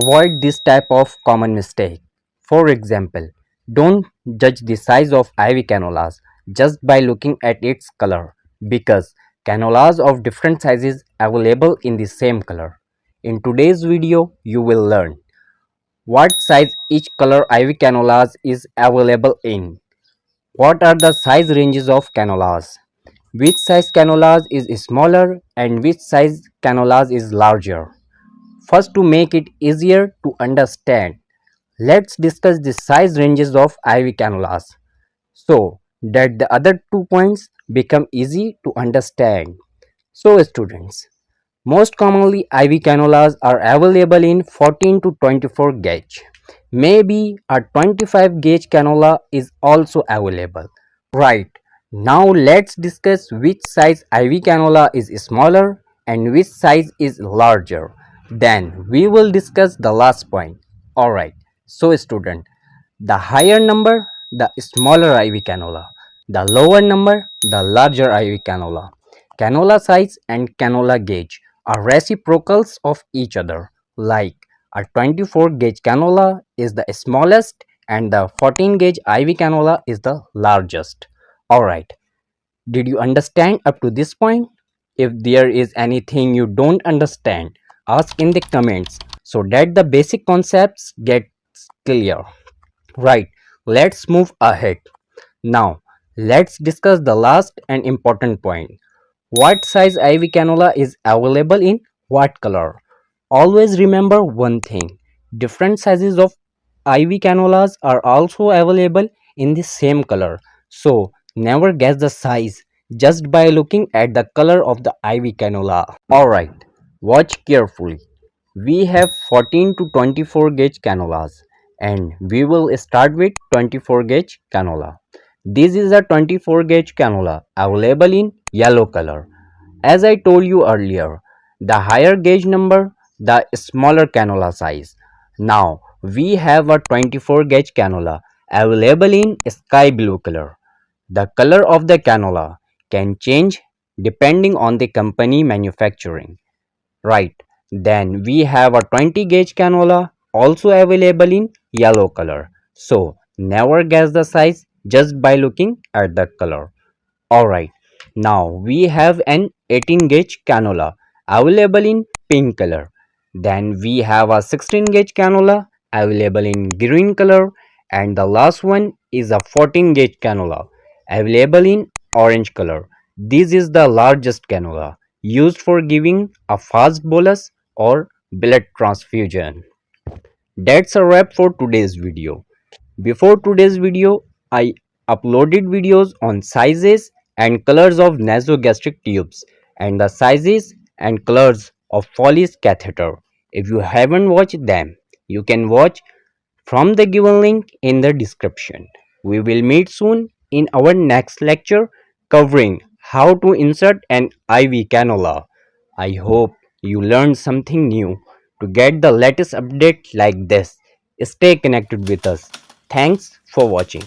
Avoid this type of common mistake. For example, don't judge the size of IV cannulas just by looking at its color, because cannulas of different sizes available in the same color. In today's video, you will learn what size each color IV cannulas is available in, what are the size ranges of cannulas, which size cannulas is smaller and which size cannulas is larger. First, to make it easier to understand, let's discuss the size ranges of IV cannulas so that the other 2 points become easy to understand. So students, most commonly IV cannulas are available in 14 to 24 gauge. Maybe a 25 gauge cannula is also available. Right, now let's discuss which size IV cannula is smaller and which size is larger. Then we will discuss the last point. Alright, so student, the higher number, the smaller IV cannula. The lower number, the larger IV cannula. Cannula size and cannula gauge are reciprocals of each other. Like a 24 gauge cannula is the smallest and the 14 gauge IV cannula is the largest. Alright, did you understand up to this point? If there is anything you don't understand, ask in the comments so that the basic concepts get clear. Right, let's move ahead. Now, let's discuss the last and important point. What size IV cannula is available in what color? Always remember one thing. Different sizes of IV cannulas are also available in the same color. So, never guess the size just by looking at the color of the IV cannula. Alright, watch carefully. We have 14 to 24 gauge cannulas and we will start with 24 gauge cannula. This is a 24 gauge cannula available in yellow color. As I told you earlier, the higher gauge number, the smaller cannula size. Now we have a 24 gauge cannula available in sky blue color. The color of the cannula can change depending on the company manufacturing. Right, then we have a 20 gauge cannula also available in yellow color. So never guess the size just by looking at the color. Alright, now we have an 18 gauge cannula available in pink color. Then we have a 16 gauge cannula available in green color, and the last one is a 14 gauge cannula available in orange color. This is the largest cannula used for giving a fast bolus or blood transfusion. That's a wrap for today's video. Before today's video, I uploaded videos on sizes and colors of nasogastric tubes and the sizes and colors of Foley's catheter. If you haven't watched them, you can watch from the given link in the description. We will meet soon in our next lecture covering how to insert an IV cannula. I hope you learned something new. To get the latest update like this, stay connected with us. Thanks for watching.